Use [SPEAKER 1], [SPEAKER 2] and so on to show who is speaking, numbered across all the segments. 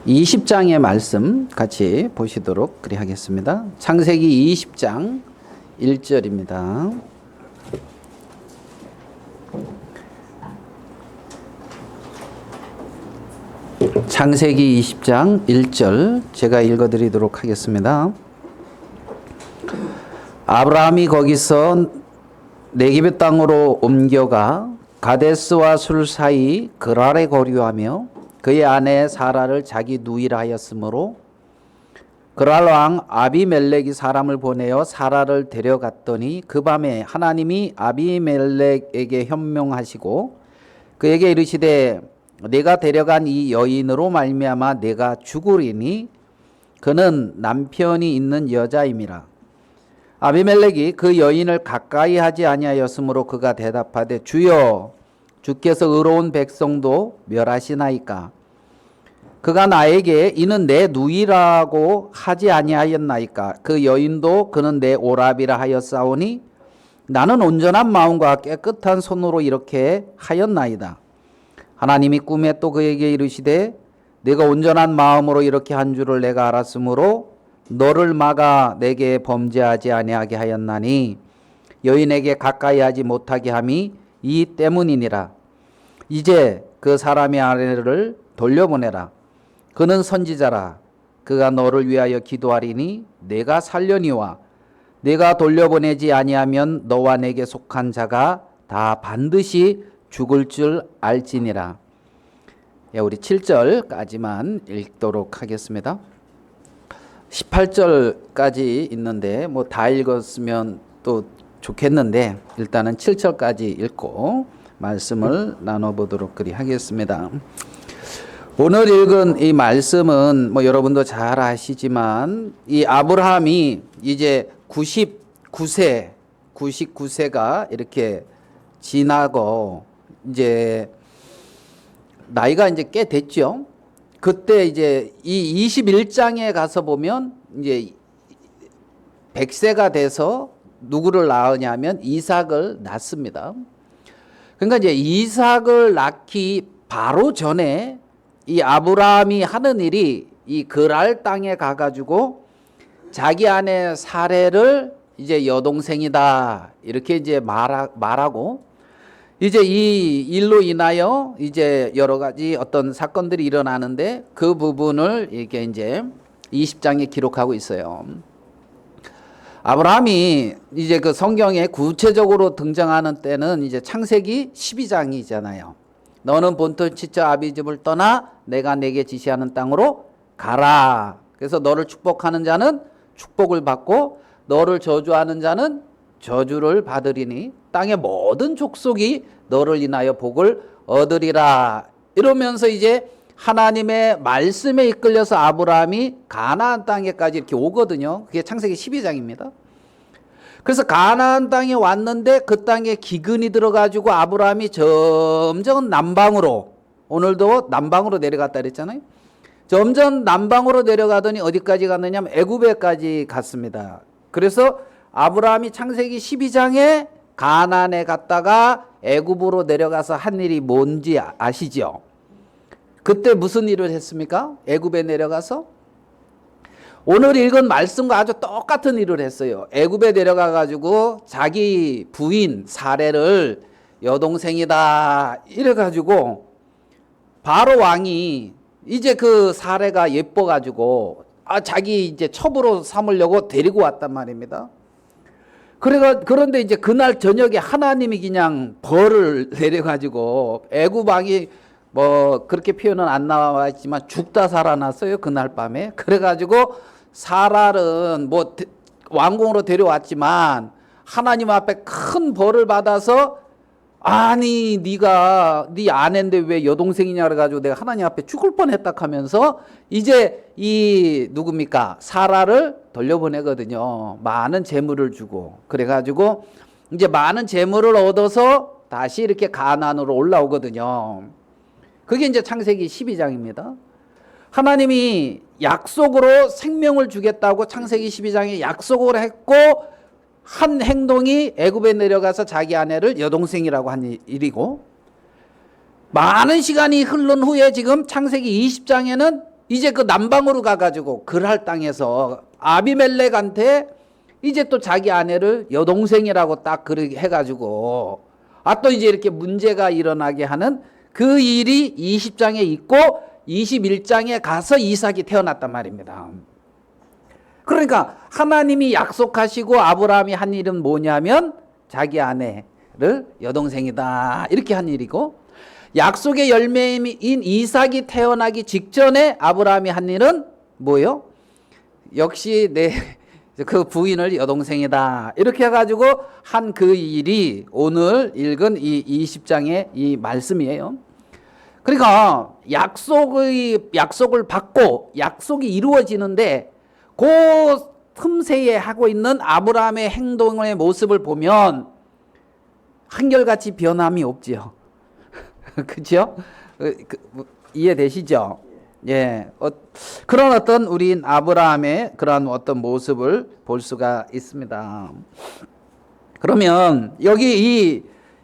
[SPEAKER 1] 20장의 말씀 같이 보시도록 그리 하겠습니다. 창세기 20장 1절입니다. 창세기 20장 1절 제가 읽어드리도록 하겠습니다. 아브라함이 거기서 네겝의 땅으로 옮겨가 가데스와 술 사이 그랄에 거류하며 그의 아내 사라를 자기 누이라 하였으므로 그랄 왕 아비멜렉이 사람을 보내어 사라를 데려갔더니 그 밤에 하나님이 아비멜렉에게 현명하시고 그에게 이르시되 내가 데려간 이 여인으로 말미암아 내가 죽으리니 그는 남편이 있는 여자임이라. 아비멜렉이 그 여인을 가까이 하지 아니하였으므로 그가 대답하되 주여 주께서 의로운 백성도 멸하시나이까. 그가 나에게 이는 내 누이라고 하지 아니하였나이까. 그 여인도 그는 내 오라비라 하였사오니 나는 온전한 마음과 깨끗한 손으로 이렇게 하였나이다. 하나님이 꿈에 또 그에게 이르시되 내가 온전한 마음으로 이렇게 한 줄을 내가 알았으므로 너를 막아 내게 범죄하지 아니하게 하였나니 여인에게 가까이 하지 못하게 함이 이 때문이니라. 이제 그 사람의 아내를 돌려보내라. 그는 선지자라. 그가 너를 위하여 기도하리니 내가 살려니와 내가 돌려보내지 아니하면 너와 내게 속한 자가 다 반드시 죽을 줄 알지니라. 우리 7절까지만 읽도록 하겠습니다. 18절까지 있는데 뭐 다 읽었으면 또 좋겠는데 일단은 7절까지 읽고 말씀을 나눠보도록 그리 하겠습니다. 오늘 읽은 이 말씀은 뭐 여러분도 잘 아시지만 이 아브라함이 이제 99세가 이렇게 지나고 이제 나이가 이제 꽤 됐죠. 그때 이제 이 21장에 가서 보면 이제 100세가 돼서 누구를 낳으냐면 이삭을 낳습니다. 그러니까 이제 이삭을 낳기 바로 전에 이 아브라함이 하는 일이 이 그랄 땅에 가가지고 자기 아내 사레를 이제 여동생이다 이렇게 이제 말하고 이제 이 일로 인하여 이제 여러 가지 어떤 사건들이 일어나는데 그 부분을 이렇게 이제 20장에 기록하고 있어요. 아브라함이 이제 그 성경에 구체적으로 등장하는 때는 이제 창세기 12장이잖아요. 너는 본토 지처 아비 집을 떠나 내가 내게 지시하는 땅으로 가라. 그래서 너를 축복하는 자는 축복을 받고 너를 저주하는 자는 저주를 받으리니 땅의 모든 족속이 너를 인하여 복을 얻으리라. 이러면서 이제 하나님의 말씀에 이끌려서 아브라함이 가나안 땅에까지 이렇게 오거든요. 그게 창세기 12장입니다. 그래서 가나안 땅에 왔는데 그 땅에 기근이 들어가지고 아브라함이 점점 남방으로, 오늘도 남방으로 내려갔다 그랬잖아요. 점점 남방으로 내려가더니 어디까지 갔느냐면 애굽에까지 갔습니다. 그래서 아브라함이 창세기 12장에 가나안에 갔다가 애굽으로 내려가서 한 일이 뭔지 아시죠? 그때 무슨 일을 했습니까? 애굽에 내려가서 오늘 읽은 말씀과 아주 똑같은 일을 했어요. 애굽에 내려가 가지고 자기 부인 사레를 여동생이다 이래 가지고 바로 왕이 이제 그 사레가 예뻐 가지고 자기 이제 첩으로 삼으려고 데리고 왔단 말입니다. 그런데 이제 그날 저녁에 하나님이 그냥 벌을 내려가지고 애굽 왕이 뭐 그렇게 표현은 안 나와 있지만 죽다 살아났어요. 그날 밤에. 그래가지고 사랄은 뭐 왕궁으로 데려왔지만 하나님 앞에 큰 벌을 받아서 아니 네가 네 아내인데 왜 여동생이냐 그래가지고 내가 하나님 앞에 죽을 뻔했다 하면서 이제 이 누굽니까 사라를 돌려보내거든요. 많은 재물을 주고 그래가지고 이제 많은 재물을 얻어서 다시 이렇게 가나안으로 올라오거든요. 그게 이제 창세기 12장입니다. 하나님이 약속으로 생명을 주겠다고 창세기 12장에 약속을 했고 한 행동이 애굽에 내려가서 자기 아내를 여동생이라고 한 일이고 많은 시간이 흐른 후에 지금 창세기 20장에는 이제 그 남방으로 가가지고 그랄 땅에서 아비멜렉한테 이제 또 자기 아내를 여동생이라고 딱 그렇게 해가지고 또 이제 이렇게 문제가 일어나게 하는 그 일이 20장에 있고 21장에 가서 이삭이 태어났단 말입니다. 그러니까 하나님이 약속하시고 아브라함이 한 일은 뭐냐면 자기 아내를 여동생이다 이렇게 한 일이고, 약속의 열매인 이삭이 태어나기 직전에 아브라함이 한 일은 뭐요? 역시 내 그 부인을 여동생이다 이렇게 해가지고 한 그 일이 오늘 읽은 이 20장의 이 말씀이에요. 그러니까 약속을 받고 약속이 이루어지는데 그 틈새에 하고 있는 아브라함의 행동의 모습을 보면 한결같이 변함이 없지요. 그렇죠? 이해되시죠? 예. 그런 어떤 우린 아브라함의 그런 어떤 모습을 볼 수가 있습니다. 그러면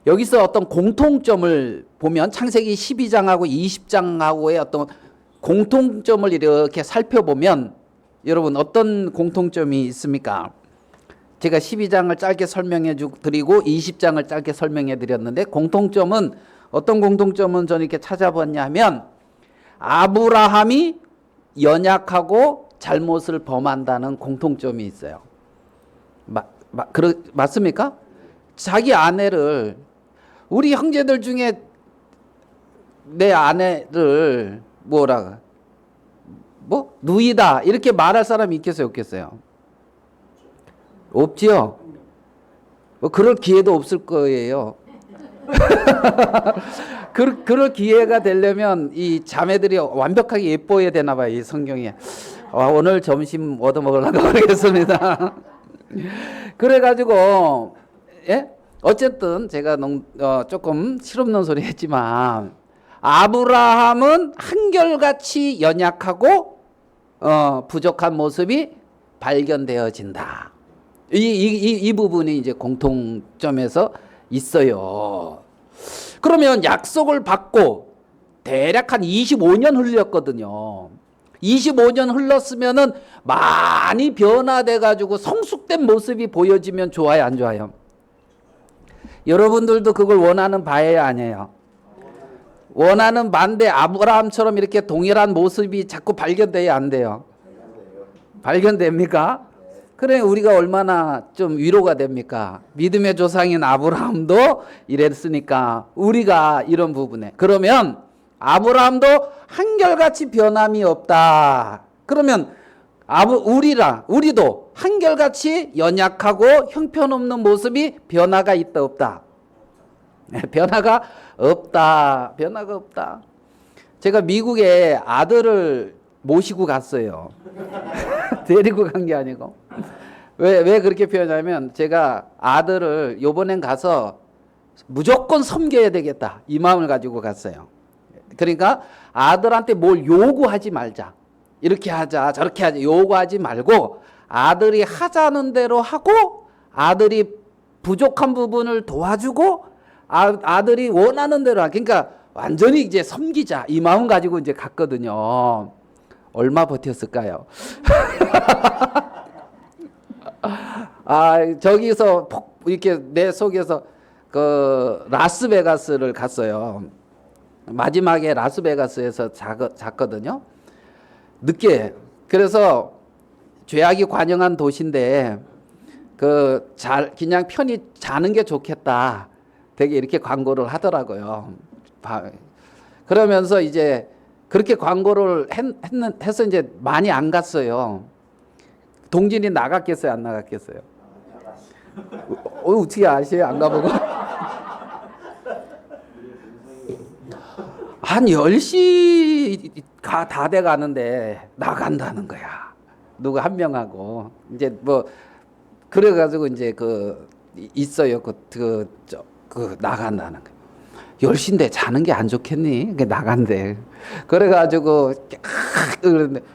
[SPEAKER 1] 여기서 어떤 공통점을 보면 창세기 12장하고 20장하고의 어떤 공통점을 이렇게 살펴보면 여러분 어떤 공통점이 있습니까? 제가 12장을 짧게 설명해 드리고 20장을 짧게 설명해 드렸는데 어떤 공통점은 저는 이렇게 찾아봤냐 하면 아브라함이 연약하고 잘못을 범한다는 공통점이 있어요. 맞습니까? 자기 아내를, 우리 형제들 중에 내 아내를 누이다 이렇게 말할 사람이 있겠어요, 없겠어요? 없지요? 그럴 기회도 없을 거예요. 그럴 기회가 되려면 이 자매들이 완벽하게 예뻐야 되나 봐요, 이 성경에. 오늘 점심 얻어먹으려고 그러겠습니다. 그래가지고, 예? 어쨌든 제가 조금 실없는 소리 했지만, 아브라함은 한결같이 연약하고, 부족한 모습이 발견되어진다. 이 부분이 이제 공통점에서 있어요. 그러면 약속을 받고 대략 한 25년 흘렸거든요. 25년 흘렀으면은 많이 변화돼 가지고 성숙된 모습이 보여지면 좋아요, 안 좋아요? 여러분들도 그걸 원하는 바예요, 아니에요? 원하는 반대 아브라함처럼 이렇게 동일한 모습이 자꾸 발견돼야 안 돼요? 발견됩니까? 그래 우리가 얼마나 좀 위로가 됩니까? 믿음의 조상인 아브라함도 이랬으니까 우리가 이런 부분에, 그러면 아브라함도 한결같이 변함이 없다. 그러면 우리도 한결같이 연약하고 형편없는 모습이 변화가 있다 없다? 변화가 없다. 변화가 없다. 제가 미국에 아들을 모시고 갔어요. 데리고 간 게 아니고. 왜 그렇게 표현하냐면 제가 아들을 요번엔 가서 무조건 섬겨야 되겠다 이 마음을 가지고 갔어요. 그러니까 아들한테 뭘 요구하지 말자, 이렇게 하자 저렇게 하자 요구하지 말고 아들이 하자는 대로 하고 아들이 부족한 부분을 도와주고 아들이 원하는 대로 그러니까 완전히 이제 섬기자 이 마음 가지고 이제 갔거든요. 얼마 버텼을까요? 저기서 이렇게 내 속에서 그 라스베가스를 갔어요. 마지막에 라스베가스에서 잤거든요. 늦게. 그래서 죄악이 관영한 도시인데 그냥 편히 자는 게 좋겠다. 되게 이렇게 광고를 하더라고요. 그러면서 이제 그렇게 광고를 해서 이제 많이 안 갔어요. 동진이 나갔겠어요, 안 나갔겠어요? 어떻게 아세요? 안 가보고? 한 10시가 다 돼 가는데 나간다는 거야. 누구 한 명하고. 이제 뭐, 그래가지고 이제 있어요. 나간다는 거야. 10시인데 자는 게 안 좋겠니? 나간대. 그래가지고,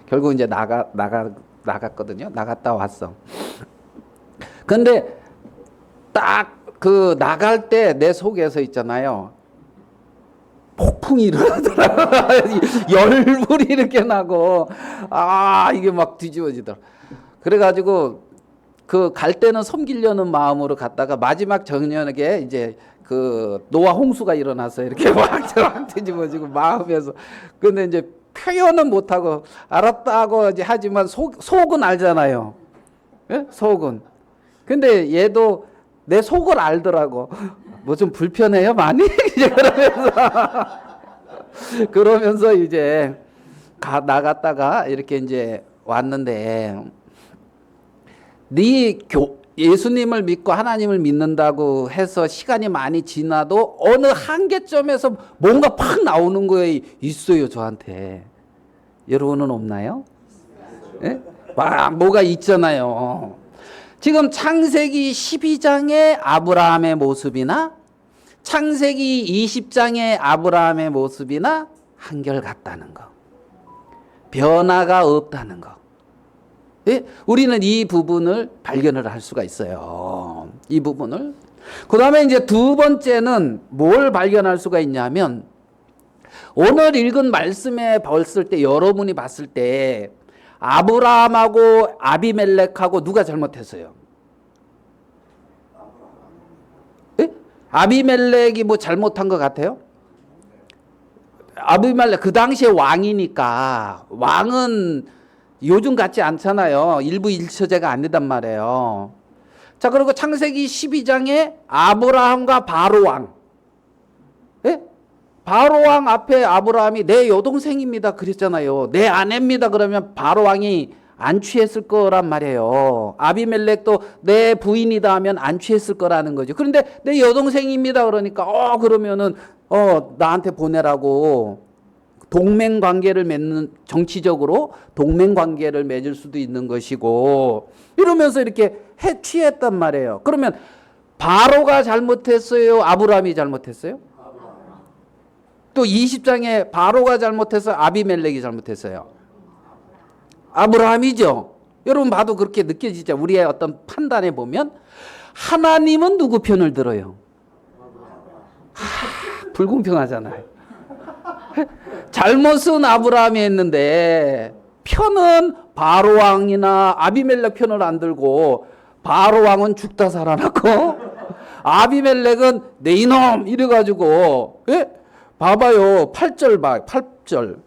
[SPEAKER 1] 결국 이제 나갔거든요. 나갔다 왔어. 근데 딱 나갈 때 내 속에서 있잖아요. 폭풍이 일어나더라고요. 열불이 이렇게 나고, 이게 막 뒤집어지더라고요. 그래가지고, 그 갈 때는 섬기려는 마음으로 갔다가 마지막 저녁에 이제 그 노아 홍수가 일어나서 이렇게 막 뒤집어지고 마음에서. 근데 이제 표현은 못하고, 알았다고 이제 하지만 속은 알잖아요. 예? 속은. 근데 얘도 내 속을 알더라고. 뭐 좀 불편해요, 많이? 이제 그러면서 이제 나갔다가 이렇게 이제 왔는데, 예수님을 믿고 하나님을 믿는다고 해서 시간이 많이 지나도 어느 한계점에서 뭔가 팍 나오는 거에 있어요, 저한테. 여러분은 없나요? 예? 막 뭐가 있잖아요. 지금 창세기 12장의 아브라함의 모습이나 창세기 20장의 아브라함의 모습이나 한결같다는 거. 변화가 없다는 거. 예? 우리는 이 부분을 발견을 할 수가 있어요. 이 부분을. 그 다음에 이제 두 번째는 뭘 발견할 수가 있냐면, 오늘 읽은 말씀에 봤을 때, 여러분이 봤을 때, 아브라함하고 아비멜렉하고 누가 잘못했어요? 예? 아비멜렉이 뭐 잘못한 것 같아요? 아비멜렉, 그 당시에 왕이니까, 왕은 요즘 같지 않잖아요. 일부 일처제가 아니단 말이에요. 자, 그리고 창세기 12장에 아브라함과 바로왕. 예? 바로왕 앞에 아브라함이 내 여동생입니다 그랬잖아요. 내 아내입니다 그러면 바로왕이 안 취했을 거란 말이에요. 아비멜렉도 내 부인이다 하면 안 취했을 거라는 거죠. 그런데 내 여동생입니다 그러니까 그러면은 나한테 보내라고 동맹 관계를 맺는, 정치적으로 동맹 관계를 맺을 수도 있는 것이고, 이러면서 이렇게 취했단 말이에요. 그러면 바로가 잘못했어요? 아브라함이 잘못했어요? 또 20장에 바로가 잘못해서 아비멜렉이 잘못했어요? 아브라함이죠. 여러분 봐도 그렇게 느껴지죠. 우리의 어떤 판단에 보면 하나님은 누구 편을 들어요? 불공평하잖아요. 잘못은 아브라함이 했는데 편은 바로왕이나 아비멜렉 편을 안 들고, 바로왕은 죽다 살아났고 아비멜렉은 내 이놈 이래가지고, 예? 봐봐요. 8절 봐. 8절.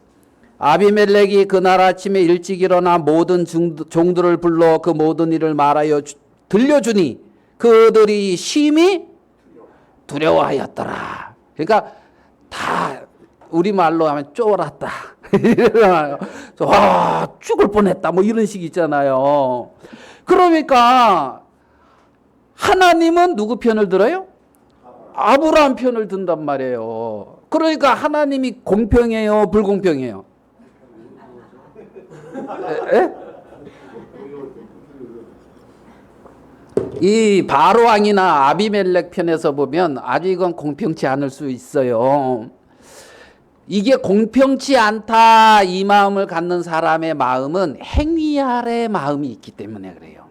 [SPEAKER 1] 아비멜렉이 그날 아침에 일찍 일어나 모든 종들을 불러 그 모든 일을 말하여 들려주니 그들이 심히 두려워하였더라. 그러니까 다 우리말로 하면 쫄았다. 와, 죽을 뻔했다. 뭐 이런 식 있잖아요. 그러니까 하나님은 누구 편을 들어요? 아브라함 편을 든단 말이에요. 그러니까 하나님이 공평해요? 불공평해요? 에? 이 바로왕이나 아비멜렉 편에서 보면 아직은 공평치 않을 수 있어요. 이게 공평치 않다 이 마음을 갖는 사람의 마음은 행위 아래 마음이 있기 때문에 그래요.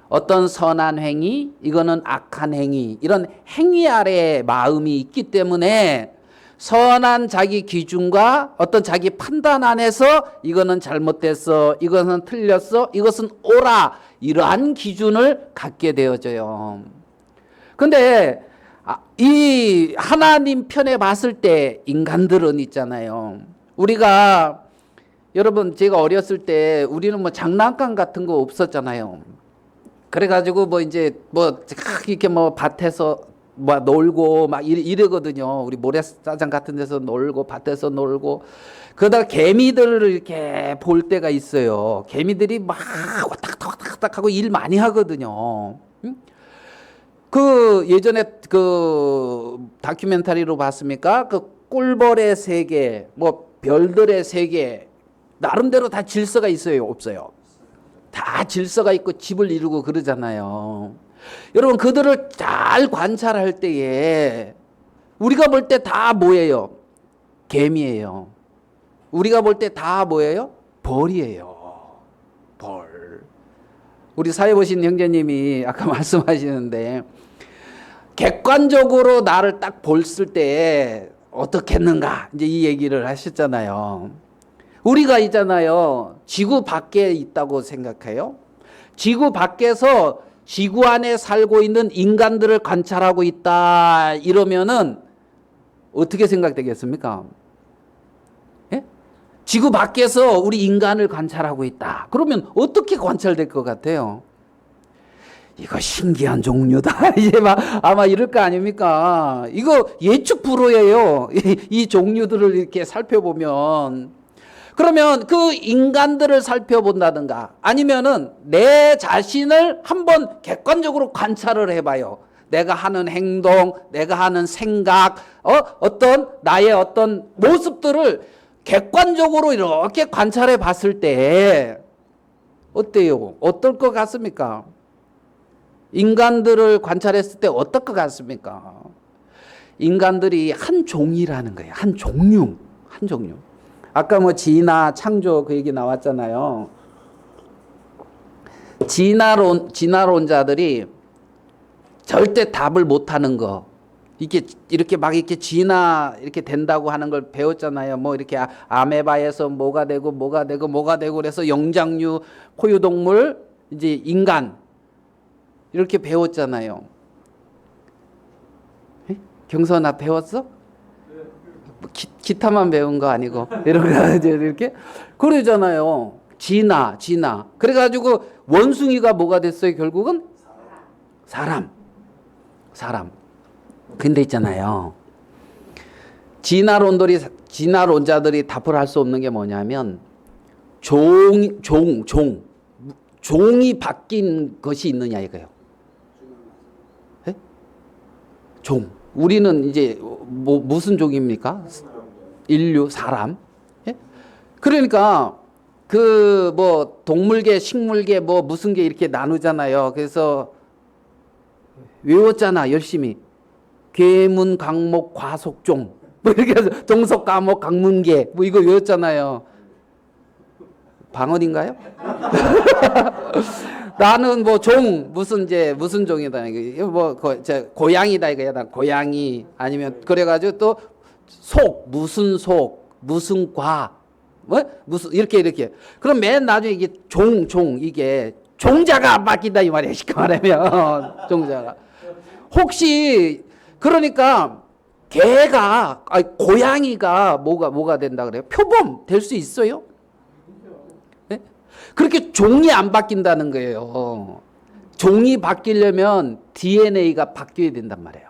[SPEAKER 1] 어떤 선한 행위, 이거는 악한 행위, 이런 행위 아래 마음이 있기 때문에 선한 자기 기준과 어떤 자기 판단 안에서 이거는 잘못됐어, 이것은 틀렸어, 이것은 옳아, 이러한 기준을 갖게 되어져요. 근데 이 하나님 편에 봤을 때 인간들은 있잖아요. 우리가, 여러분 제가 어렸을 때 우리는 뭐 장난감 같은 거 없었잖아요. 그래가지고 뭐 이제 뭐 이렇게 뭐 밭에서 뭐 놀고 막 이러거든요. 우리 모래사장 같은 데서 놀고 밭에서 놀고, 그러다가 개미들을 이렇게 볼 때가 있어요. 개미들이 막 왔다 하고 일 많이 하거든요. 그 예전에 그 다큐멘터리로 봤습니까? 그 꿀벌의 세계, 뭐 별들의 세계, 나름대로 다 질서가 있어요, 없어요? 다 질서가 있고 집을 이루고 그러잖아요. 여러분 그들을 잘 관찰할 때에 우리가 볼 때 다 뭐예요? 개미예요. 우리가 볼 때 다 뭐예요? 벌이에요. 벌. 우리 사회 보신 형제님이 아까 말씀하시는데 객관적으로 나를 딱 봤을 때 어떻겠는가 이제 이 얘기를 하셨잖아요. 우리가 있잖아요. 지구 밖에 있다고 생각해요. 지구 밖에서 지구 안에 살고 있는 인간들을 관찰하고 있다 이러면은 어떻게 생각되겠습니까? 예? 지구 밖에서 우리 인간을 관찰하고 있다. 그러면 어떻게 관찰될 것 같아요? 이거 신기한 종류다. 이제 아마 이럴 거 아닙니까? 이거 예측 불허예요. 이 종류들을 이렇게 살펴보면. 그러면 그 인간들을 살펴본다든가 아니면은 내 자신을 한번 객관적으로 관찰을 해봐요. 내가 하는 행동, 내가 하는 생각, 어떤 나의 어떤 모습들을 객관적으로 이렇게 관찰해 봤을 때 어때요? 어떨 것 같습니까? 인간들을 관찰했을 때 어떨 것 같습니까? 인간들이 한 종이라는 거예요. 한 종류. 한 종류. 아까 뭐 진화, 창조 그 얘기 나왔잖아요. 진화론자들이 절대 답을 못하는 거. 이렇게 막 이렇게 진화 이렇게 된다고 하는 걸 배웠잖아요. 뭐 이렇게 아메바에서 뭐가 되고 그래서 영장류, 포유동물, 이제 인간 이렇게 배웠잖아요. 에? 경선아 배웠어? 기타만 배운 거 아니고 이렇게 그러잖아요. 진화. 그래가지고 원숭이가 뭐가 됐어요? 결국은 사람. 근데 있잖아요. 진화론자들이 답을 할 수 없는 게 뭐냐면 종이 바뀐 것이 있느냐 이거예요. 네? 종. 우리는 이제 무슨 종입니까? 인류, 사람. 예? 그러니까 그 뭐 동물계, 식물계, 뭐 무슨 계 이렇게 나누잖아요. 그래서 외웠잖아, 열심히. 괴문, 강목, 과속종. 뭐 이렇게 해서 종속, 과목, 강문계. 뭐 이거 외웠잖아요. 방언인가요? 나는 뭐 무슨 종이다. 이거 뭐 고양이다 이거야. 나 고양이 아니면 그래가지고 또 무슨 과. 뭐? 무슨 이렇게. 그럼 맨 나중에 이게 이게 종자가 안 바뀐다 이 말이야. 쉽게 말하면 종자가. 혹시 그러니까 고양이가 뭐가 된다 그래요? 표범 될 수 있어요? 네? 그렇게 종이 안 바뀐다는 거예요. 종이 바뀌려면 DNA가 바뀌어야 된단 말이에요.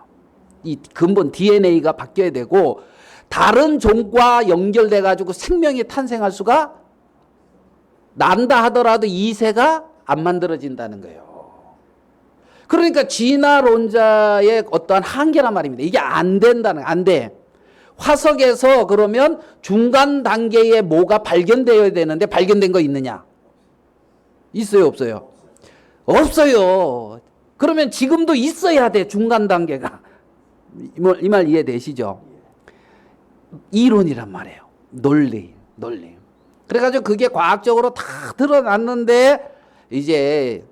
[SPEAKER 1] 이 근본 DNA가 바뀌어야 되고 다른 종과 연결돼 가지고 생명이 탄생할 수가 난다 하더라도 이세가 안 만들어진다는 거예요. 그러니까 진화론자의 어떠한 한계란 말입니다. 이게 안 돼. 화석에서 그러면 중간 단계에 뭐가 발견되어야 되는데 발견된 거 있느냐? 있어요, 없어요? 없어요. 그러면 지금도 있어야 돼, 중간 단계가. 이 말 이해되시죠? 이론이란 말이에요. 논리. 그래가지고 그게 과학적으로 다 드러났는데 이제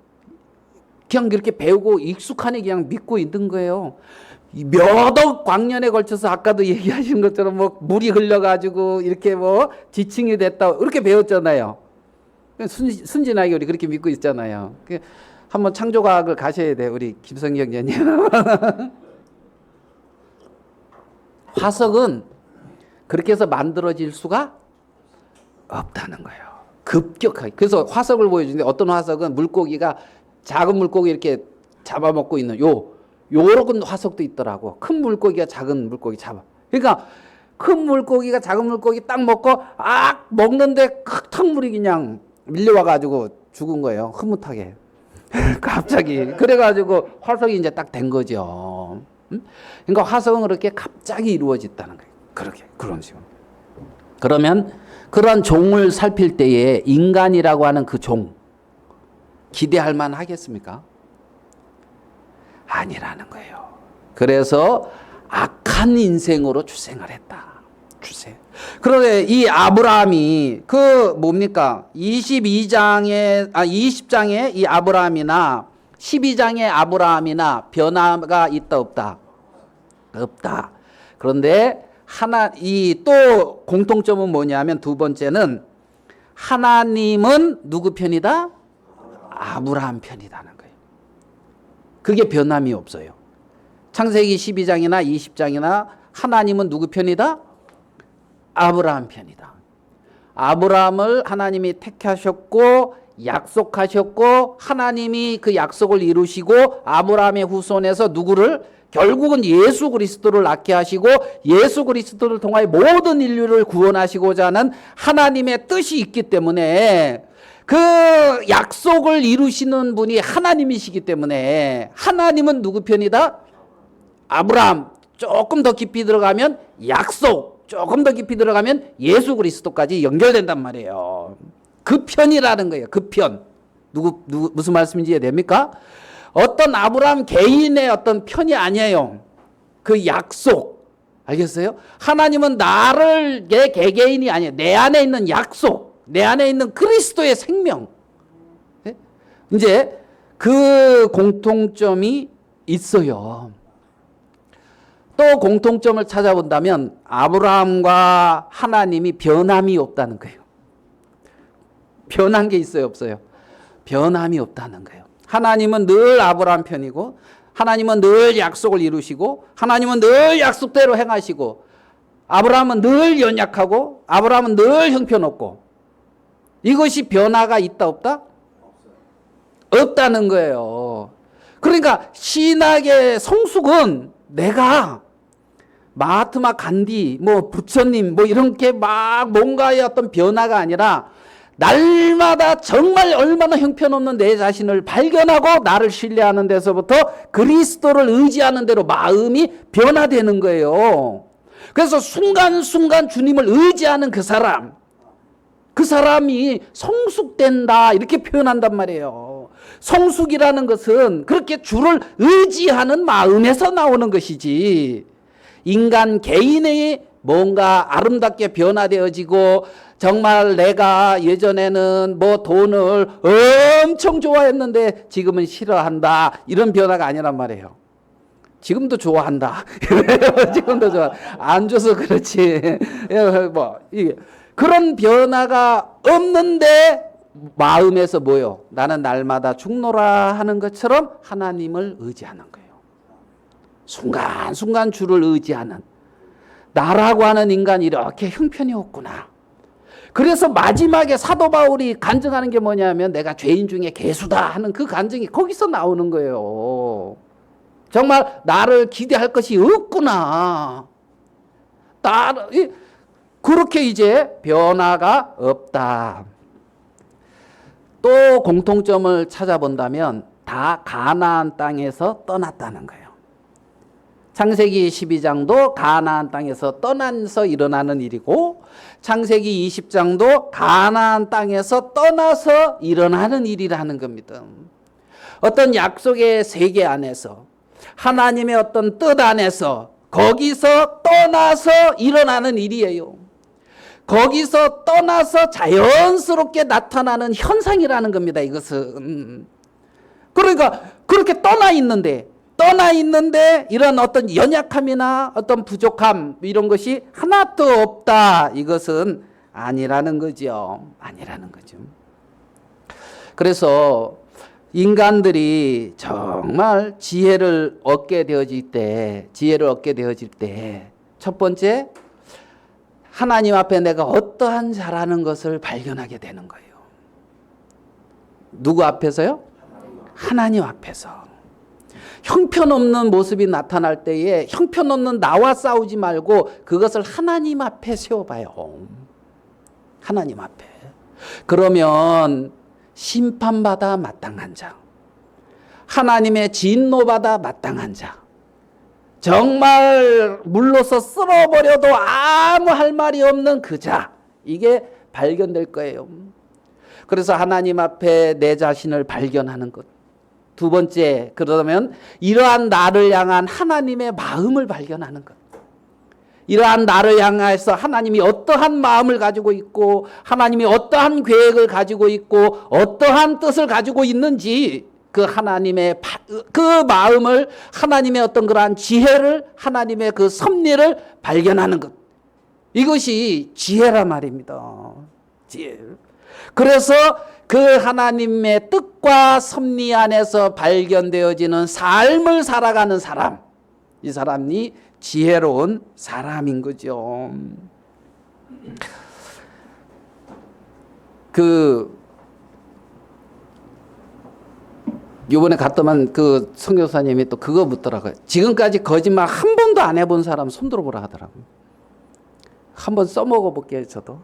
[SPEAKER 1] 그냥 그렇게 배우고 익숙하니 그냥 믿고 있는 거예요. 몇 억 광년에 걸쳐서 아까도 얘기하신 것처럼 뭐 물이 흘려가지고 이렇게 뭐 지층이 됐다 이렇게 배웠잖아요. 순진하게 우리 그렇게 믿고 있잖아요. 한번 창조과학을 가셔야 돼요, 우리 김성경 전님. 화석은 그렇게 해서 만들어질 수가 없다는 거예요. 급격하게. 그래서 화석을 보여주는데 어떤 화석은 작은 물고기 이렇게 잡아먹고 있는 요런 화석도 있더라고. 큰 물고기가 작은 물고기 잡아. 그러니까 큰 물고기가 작은 물고기 딱 먹고 먹는데 탁 물이 그냥 밀려와가지고 죽은 거예요. 흐뭇하게. 갑자기. 그래가지고 화석이 이제 딱 된 거죠. 그러니까 화석은 그렇게 갑자기 이루어졌다는 거예요. 그런 식으로. 그러면 그런 종을 살필 때에 인간이라고 하는 그 종 기대할 만 하겠습니까? 아니라는 거예요. 그래서 악한 인생으로 출생을 했다. 그런데 이 아브라함이 뭡니까? 20장의 이 아브라함이나 12장의 아브라함이나 변화가 있다 없다? 없다. 그런데 이 또 공통점은 뭐냐면 두 번째는 하나님은 누구 편이다? 아브라함 편이다는 거예요. 그게 변함이 없어요. 창세기 12장이나 20장이나 하나님은 누구 편이다? 아브라함 편이다. 아브라함을 하나님이 택하셨고 약속하셨고 하나님이 그 약속을 이루시고 아브라함의 후손에서 누구를 결국은 예수 그리스도를 낳게 하시고 예수 그리스도를 통하여 모든 인류를 구원하시고자 하는 하나님의 뜻이 있기 때문에 그 약속을 이루시는 분이 하나님이시기 때문에 하나님은 누구 편이다? 아브라함. 조금 더 깊이 들어가면 약속, 조금 더 깊이 들어가면 예수 그리스도까지 연결된단 말이에요. 그 편이라는 거예요. 그 편. 무슨 말씀인지 이해됩니까? 어떤 아브라함 개인의 어떤 편이 아니에요. 그 약속. 알겠어요? 하나님은 나를 내 개개인이 아니에요. 내 안에 있는 약속. 내 안에 있는 그리스도의 생명. 네? 이제 그 공통점이 있어요. 또 공통점을 찾아본다면 아브라함과 하나님이 변함이 없다는 거예요. 변한 게 있어요, 없어요? 변함이 없다는 거예요. 하나님은 늘 아브라함 편이고 하나님은 늘 약속을 이루시고 하나님은 늘 약속대로 행하시고 아브라함은 늘 연약하고 아브라함은 늘 형편없고 이것이 변화가 있다 없다? 없다는 거예요. 그러니까 신학의 성숙은 내가 마하트마 간디, 부처님, 이런 게 막 뭔가의 어떤 변화가 아니라 날마다 정말 얼마나 형편없는 내 자신을 발견하고 나를 신뢰하는 데서부터 그리스도를 의지하는 대로 마음이 변화되는 거예요. 그래서 순간순간 주님을 의지하는 그 사람이 성숙된다 이렇게 표현한단 말이에요. 성숙이라는 것은 그렇게 주를 의지하는 마음에서 나오는 것이지 인간 개인의 뭔가 아름답게 변화되어지고 정말 내가 예전에는 돈을 엄청 좋아했는데 지금은 싫어한다 이런 변화가 아니란 말이에요. 지금도 좋아한다. 지금도 좋아. 안 줘서 그렇지. 그런 변화가 없는데 마음에서 뭐요? 나는 날마다 죽노라 하는 것처럼 하나님을 의지하는 거예요. 순간순간 주를 의지하는 나라고 하는 인간이 이렇게 형편이 없구나. 그래서 마지막에 사도 바울이 간증하는 게 뭐냐면 내가 죄인 중에 괴수다 하는 그 간증이 거기서 나오는 거예요. 정말 나를 기대할 것이 없구나. 그렇게 이제 변화가 없다. 또 공통점을 찾아본다면 다 가나안 땅에서 떠났다는 거예요. 창세기 12장도 가나안 땅에서 떠나서 일어나는 일이고 창세기 20장도 가나안 땅에서 떠나서 일어나는 일이라는 겁니다. 어떤 약속의 세계 안에서 하나님의 어떤 뜻 안에서 거기서 떠나서 일어나는 일이에요. 거기서 떠나서 자연스럽게 나타나는 현상이라는 겁니다. 이것은. 그러니까 그렇게 떠나 있는데 이런 어떤 연약함이나 어떤 부족함 이런 것이 하나도 없다. 이것은 아니라는 거죠. 아니라는 거죠. 그래서 인간들이 정말 지혜를 얻게 되어질 때 첫 번째 하나님 앞에 내가 어떠한 자라는 것을 발견하게 되는 거예요. 누구 앞에서요? 하나님 앞에서. 형편없는 모습이 나타날 때에 형편없는 나와 싸우지 말고 그것을 하나님 앞에 세워봐요. 하나님 앞에. 그러면 심판받아 마땅한 자, 하나님의 진노받아 마땅한 자, 정말 물로서 쓸어버려도 아무 할 말이 없는 그 자, 이게 발견될 거예요. 그래서 하나님 앞에 내 자신을 발견하는 것. 두 번째, 그러면 이러한 나를 향한 하나님의 마음을 발견하는 것. 이러한 나를 향해서 하나님이 어떠한 마음을 가지고 있고 하나님이 어떠한 계획을 가지고 있고 어떠한 뜻을 가지고 있는지 그 하나님의 그 마음을 하나님의 어떤 그러한 지혜를 하나님의 그 섭리를 발견하는 것. 이것이 지혜란 말입니다. 지혜. 그래서 그 하나님의 뜻과 섭리 안에서 발견되어지는 삶을 살아가는 사람, 이 사람이 지혜로운 사람인 거죠. 요번에 갔더만 그 선교사님이 또 그거 묻더라고요. 지금까지 거짓말 한 번도 안 해본 사람 손 들어보라 하더라고요. 한번 써먹어 볼게요, 저도.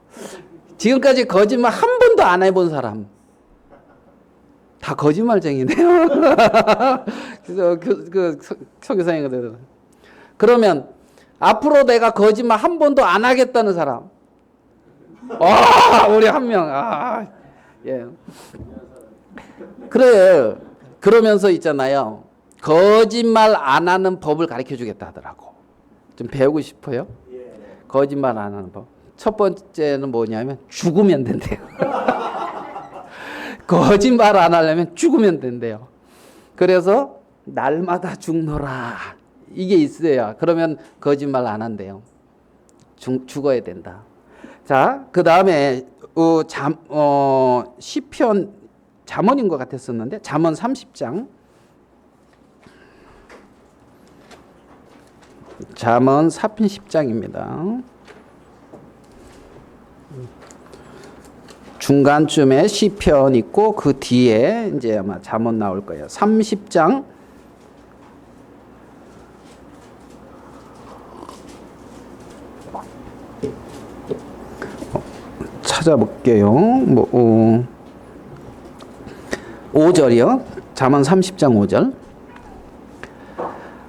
[SPEAKER 1] 지금까지 거짓말 한 번도 안 해본 사람. 다 거짓말쟁이네요. 그래서 그 선교사님이 그러더라고요. 그러면 앞으로 내가 거짓말 한 번도 안 하겠다는 사람. 우리 한 명. 예. 그래. 그러면서 있잖아요. 거짓말 안 하는 법을 가르쳐 주겠다 하더라고. 좀 배우고 싶어요? 거짓말 안 하는 법. 첫 번째는 뭐냐면 죽으면 된대요. 거짓말 안 하려면 죽으면 된대요. 그래서 날마다 죽노라. 이게 있어야. 그러면 거짓말 안 한대요. 죽어야 된다. 자, 그 다음에 시편 잠언인 것 같았었는데 잠언 30장 잠언 30장입니다. 중간쯤에 시편 있고 그 뒤에 이제 아마 잠언 나올 거예요. 30장 찾아볼게요. 5절이요. 잠언 30장 5절.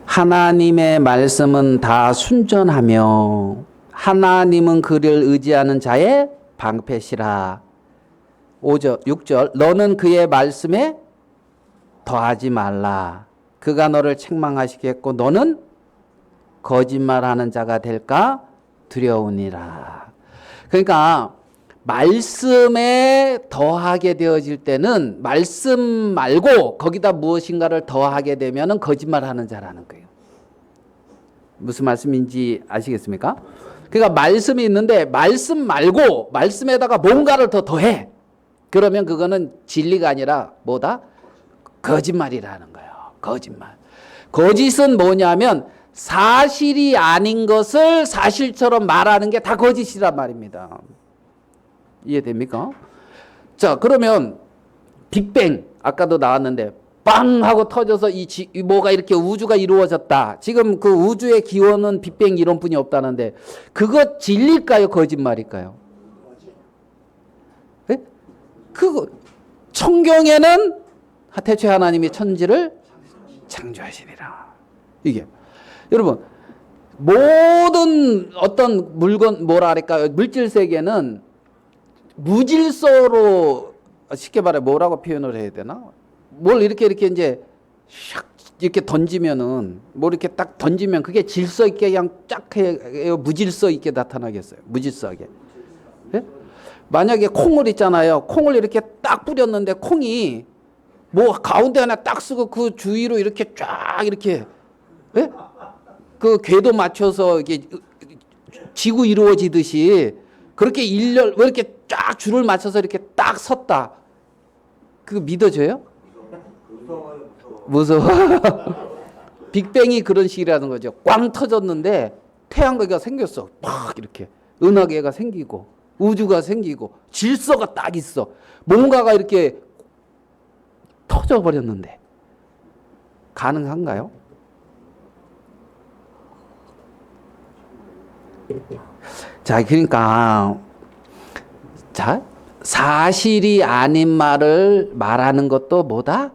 [SPEAKER 1] 하나님의 말씀은 다 순전하며 하나님은 그를 의지하는 자의 방패시라. 5절, 6절. 너는 그의 말씀에 더하지 말라. 그가 너를 책망하시겠고 너는 거짓말하는 자가 될까 두려우니라. 그러니까 말씀에 더하게 되어질 때는 말씀 말고 거기다 무엇인가를 더하게 되면은 거짓말하는 자라는 거예요. 무슨 말씀인지 아시겠습니까? 그러니까 말씀이 있는데 말씀 말고 말씀에다가 뭔가를 더 더해. 그러면 그거는 진리가 아니라 뭐다? 거짓말이라는 거예요. 거짓말. 거짓은 뭐냐면 사실이 아닌 것을 사실처럼 말하는 게 다 거짓이란 말입니다. 이해됩니까? 자, 그러면 빅뱅 아까도 나왔는데 빵 하고 터져서 뭐가 이렇게 우주가 이루어졌다. 지금 그 우주의 기원은 빅뱅 이론뿐이 없다는데 그거 진리일까요? 거짓말일까요? 네? 그거 성경에는 태초에 하나님이 천지를 창조하시니라. 이게 여러분 모든 어떤 물건 뭐라 할까 물질 세계는 무질서로 쉽게 말해 뭐라고 표현을 해야 되나? 뭘 이렇게 이제 샥 이렇게 던지면은 뭐 이렇게 딱 던지면 그게 질서 있게 그냥 쫙 해요. 무질서 있게 나타나겠어요. 무질서하게. 예? 만약에 콩을 있잖아요. 콩을 이렇게 딱 뿌렸는데 콩이 뭐 가운데 하나 딱 쓰고 그 주위로 이렇게 쫙 이렇게 예? 그 궤도 맞춰서 이게 지구 이루어지듯이 그렇게 왜 이렇게 쫙 줄을 맞춰서 이렇게 딱 섰다. 그거 믿어져요? 무서워. 빅뱅이 그런 식이라는 거죠. 꽝 터졌는데 태양계가 생겼어. 막 이렇게 은하계가 생기고 우주가 생기고 질서가 딱 있어. 뭔가가 이렇게 터져버렸는데 가능한가요? 자, 그러니까 자, 사실이 아닌 말을 말하는 것도 뭐다?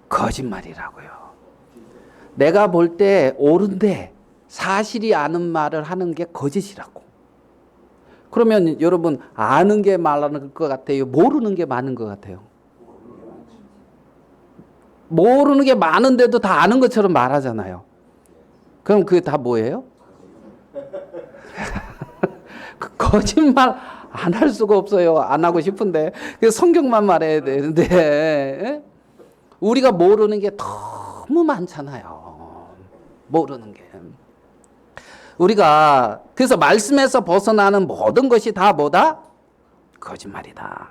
[SPEAKER 1] 거짓말이라고요. 내가 볼 때 옳은데 사실이 아닌 말을 하는 게 거짓이라고. 그러면 여러분 아는 게 말하는 것 같아요? 모르는 게 많은 것 같아요? 모르는 게 많은데도 다 아는 것처럼 말하잖아요. 그럼 그게 다 뭐예요? 거짓말 안 할 수가 없어요. 안 하고 싶은데. 성경만 말해야 되는데. 우리가 모르는 게 너무 많잖아요. 모르는 게. 우리가 그래서 말씀에서 벗어나는 모든 것이 다 뭐다? 거짓말이다.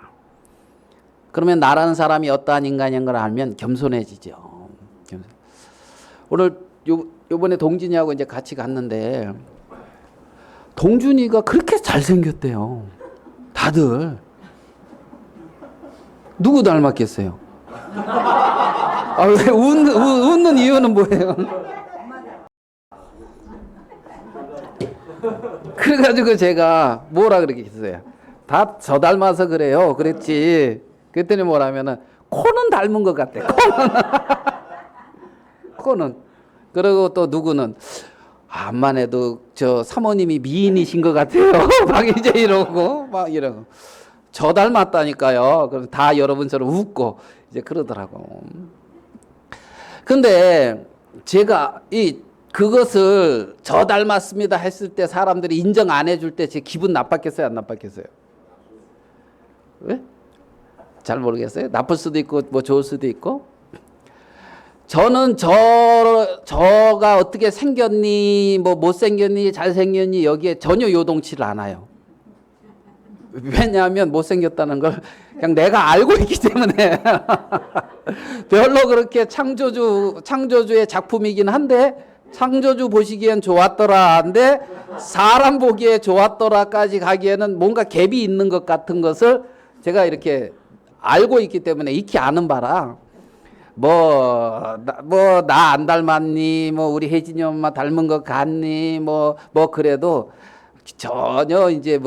[SPEAKER 1] 그러면 나라는 사람이 어떠한 인간인 걸 알면 겸손해지죠. 오늘 요번에 동준이하고 이제 같이 갔는데 동준이가 그렇게 잘생겼대요. 다들. 누구 닮았겠어요? 왜 웃는 이유는 뭐예요? 그래가지고 제가 뭐라 그러겠어요? 다 저 닮아서 그래요. 그랬지. 그랬더니 뭐라면은 코는 닮은 것 같대. 코는. 그리고 또 누구는 암만 해도 저 사모님이 미인이신 것 같아요. 막 이제 이러고 막 이러고 저 닮았다니까요. 그럼 다 여러분처럼 웃고 이제 그러더라고. 근데 제가 그것을 저 닮았습니다 했을 때 사람들이 인정 안 해줄 때 제 기분 나빴겠어요, 안 나빴겠어요? 왜? 잘 모르겠어요. 나쁠 수도 있고 뭐 좋을 수도 있고. 저는 저가 어떻게 생겼니, 뭐 못생겼니, 잘생겼니 여기에 전혀 요동치를 않아요. 왜냐하면 못생겼다는 걸 그냥 내가 알고 있기 때문에 별로 그렇게 창조주의 작품이긴 한데 창조주 보시기엔 좋았더라 한데 사람 보기에 좋았더라까지 가기에는 뭔가 갭이 있는 것 같은 것을 제가 이렇게 알고 있기 때문에 익히 아는 바라 나 안 닮았니, 뭐 우리 혜진이 엄마 닮은 것 같니, 뭐 그래도 전혀 이제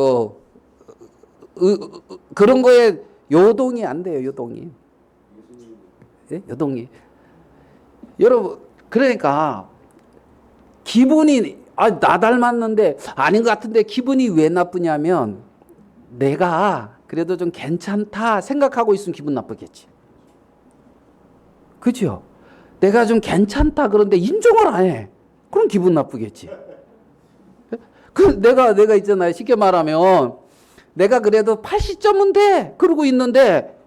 [SPEAKER 1] 그런 거에 요동이 안 돼요. 요동이. 예? 요동이. 여러분 그러니까 기분이 나 닮았는데 아닌 것 같은데 기분이 왜 나쁘냐면 내가 그래도 좀 괜찮다 생각하고 있으면 기분 나쁘겠지. 그죠? 내가 좀 괜찮다 그런데 인정을 안 해. 그럼 기분 나쁘겠지. 내가 있잖아요. 쉽게 말하면 내가 그래도 80점은 돼. 그러고 있는데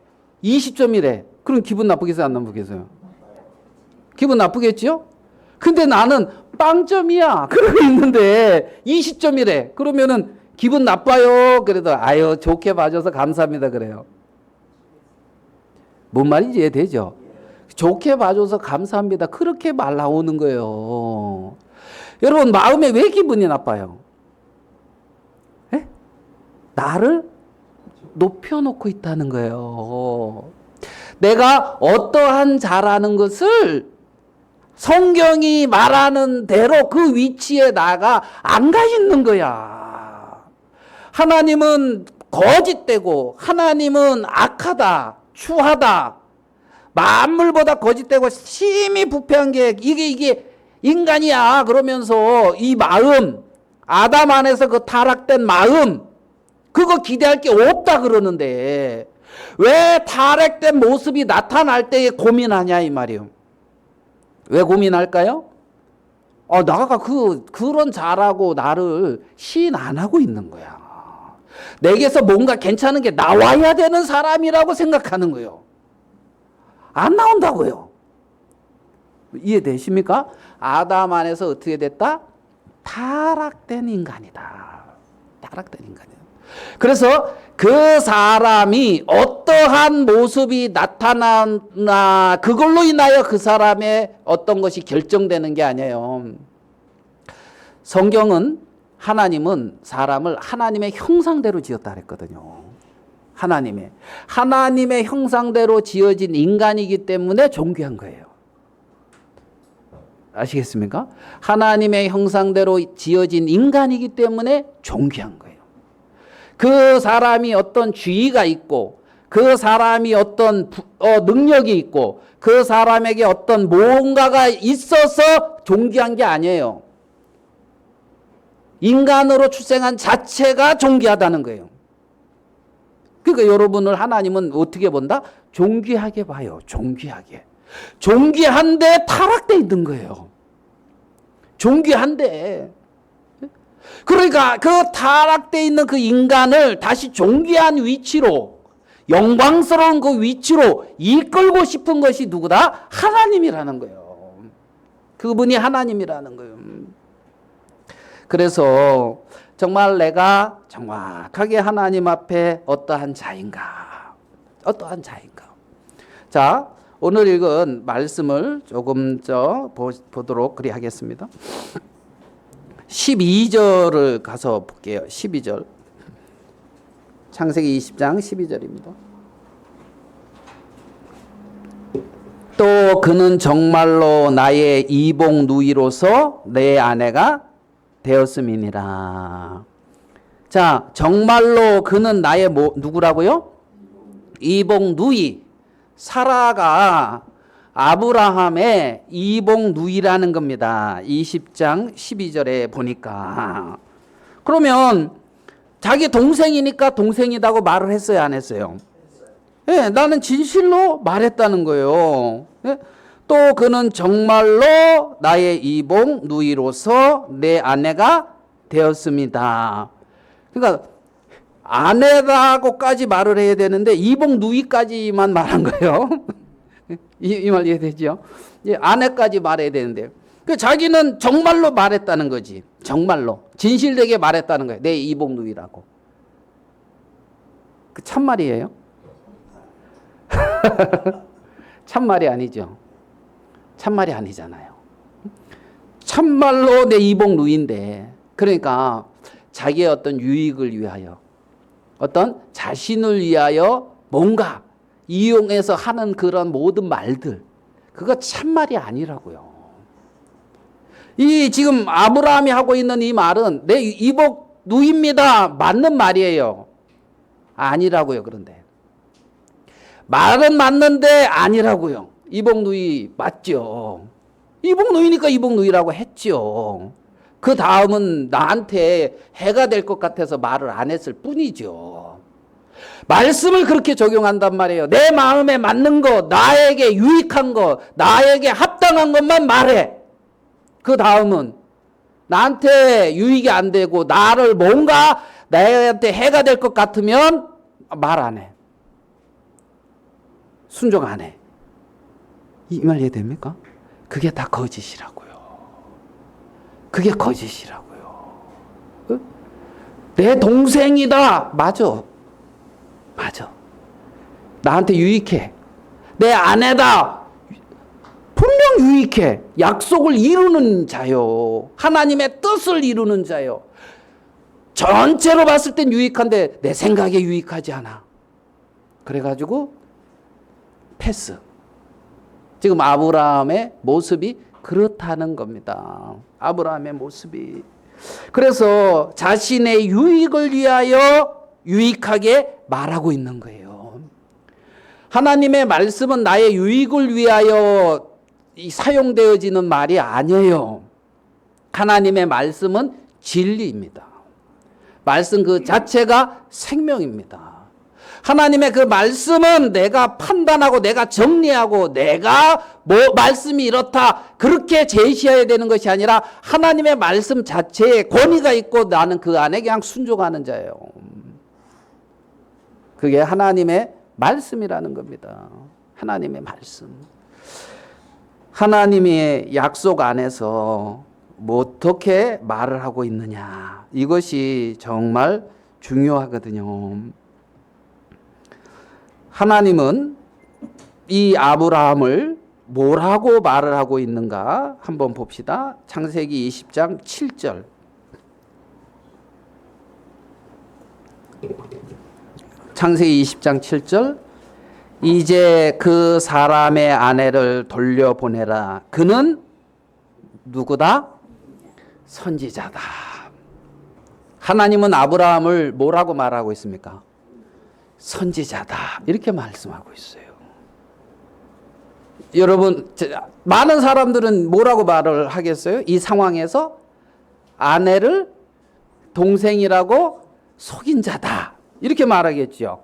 [SPEAKER 1] 20점이래. 그럼 기분 나쁘겠어요? 안 나쁘겠어요? 기분 나쁘겠죠? 근데 나는 빵점이야. 그러고 있는데 20점이래. 그러면은 기분 나빠요. 그래도 아유 좋게 봐줘서 감사합니다. 그래요. 뭔 말인지 이해되죠? 좋게 봐줘서 감사합니다. 그렇게 말 나오는 거예요. 여러분 마음에 왜 기분이 나빠요? 에? 나를 높여놓고 있다는 거예요. 내가 어떠한 자라는 것을 성경이 말하는 대로 그 위치에 나가 안 가 있는 거야. 하나님은 거짓되고 하나님은 악하다, 추하다, 만물보다 거짓되고 심히 부패한 게 이게 인간이야. 그러면서 이 마음, 아담 안에서 그 타락된 마음, 그거 기대할 게 없다 그러는데 왜 타락된 모습이 나타날 때에 고민하냐 이 말이에요. 왜 고민할까요? 나가 그런 자라고 나를 시인 안 하고 있는 거야. 내게서 뭔가 괜찮은 게 나와야 되는 사람이라고 생각하는 거예요. 안 나온다고요. 이해되십니까? 아담 안에서 어떻게 됐다? 타락된 인간이다. 타락된 인간이다. 그래서 그 사람이 어떠한 모습이 나타나나 그걸로 인하여 그 사람의 어떤 것이 결정되는 게 아니에요. 성경은 하나님은 사람을 하나님의 형상대로 지었다 그랬거든요. 하나님의 형상대로 지어진 인간이기 때문에 존귀한 거예요. 아시겠습니까? 하나님의 형상대로 지어진 인간이기 때문에 존귀한 거예요. 그 사람이 어떤 지위가 있고 그 사람이 어떤 능력이 있고 그 사람에게 어떤 뭔가가 있어서 존귀한 게 아니에요. 인간으로 출생한 자체가 존귀하다는 거예요. 그러니까 여러분을 하나님은 어떻게 본다? 존귀하게 봐요. 존귀하게. 존귀한데 타락돼 있는 거예요. 존귀한데. 그러니까 그 타락돼 있는 그 인간을 다시 존귀한 위치로, 영광스러운 그 위치로 이끌고 싶은 것이 누구다? 하나님이라는 거예요. 그분이 하나님이라는 거예요. 그래서 정말 내가 정확하게 하나님 앞에 어떠한 자인가? 어떠한 자인가? 자, 오늘 읽은 말씀을 조금 보도록 그리 하겠습니다. 12절을 가서 볼게요. 12절. 창세기 20장 12절입니다. 또 그는 정말로 나의 이복 누이로서 내 아내가 되었음이니라. 자, 정말로 그는 나의 누구라고요? 이복 누이. 사라가 아브라함의 이복 누이라는 겁니다. 20장 12절에 보니까. 그러면 자기 동생이니까 동생이라고 말을 했어요, 안 했어요? 예, 나는 진실로 말했다는 거예요. 예? 또 그는 정말로 나의 이복 누이로서 내 아내가 되었습니다. 그러니까 아내라고까지 말을 해야 되는데 이복 누이까지만 말한 거예요. 이 말 이해되죠? 예, 아내까지 말해야 되는데 그 자기는 정말로 말했다는 거지. 정말로 진실되게 말했다는 거예요. 내 이복 누이라고. 그 참말이에요? 참말이 아니죠. 참말이 아니잖아요. 참말로 내 이복 누이인데, 그러니까 자기의 어떤 유익을 위하여, 어떤 자신을 위하여 뭔가 이용해서 하는 그런 모든 말들, 그거 참말이 아니라고요. 이 지금 아브라함이 하고 있는 이 말은 내 이복 누이입니다. 맞는 말이에요. 아니라고요. 그런데 말은 맞는데 아니라고요. 이복 누이 맞죠. 이복 누이니까 이복 누이라고 했죠. 그 다음은 나한테 해가 될 것 같아서 말을 안 했을 뿐이죠. 말씀을 그렇게 적용한단 말이에요. 내 마음에 맞는 거, 나에게 유익한 거, 나에게 합당한 것만 말해. 그 다음은 나한테 유익이 안 되고 나를 뭔가 나한테 해가 될 것 같으면 말 안 해. 순종 안 해. 이 말 이해됩니까? 그게 다 거짓이라고요. 그게 거짓이라고요. 내 동생이다. 맞아. 맞아. 나한테 유익해. 내 아내다. 분명 유익해. 약속을 이루는 자요. 하나님의 뜻을 이루는 자요. 전체로 봤을 땐 유익한데 내 생각에 유익하지 않아. 그래가지고 패스. 지금 아브라함의 모습이 그렇다는 겁니다. 아브라함의 모습이. 그래서 자신의 유익을 위하여 유익하게 말하고 있는 거예요. 하나님의 말씀은 나의 유익을 위하여 사용되어지는 말이 아니에요. 하나님의 말씀은 진리입니다. 말씀 그 자체가 생명입니다. 하나님의 그 말씀은 내가 판단하고 내가 정리하고 내가 말씀이 이렇다 그렇게 제시해야 되는 것이 아니라 하나님의 말씀 자체에 권위가 있고 나는 그 안에 그냥 순종하는 자예요. 그게 하나님의 말씀이라는 겁니다. 하나님의 말씀. 하나님의 약속 안에서 어떻게 말을 하고 있느냐, 이것이 정말 중요하거든요. 하나님은 이 아브라함을 뭐라고 말을 하고 있는가 한번 봅시다. 창세기 20장 7절. 창세기 20장 7절. 이제 그 사람의 아내를 돌려보내라. 그는 누구다? 선지자다. 하나님은 아브라함을 뭐라고 말하고 있습니까? 선지자다. 이렇게 말씀하고 있어요. 여러분, 많은 사람들은 뭐라고 말을 하겠어요? 이 상황에서 아내를 동생이라고 속인 자다. 이렇게 말하겠죠.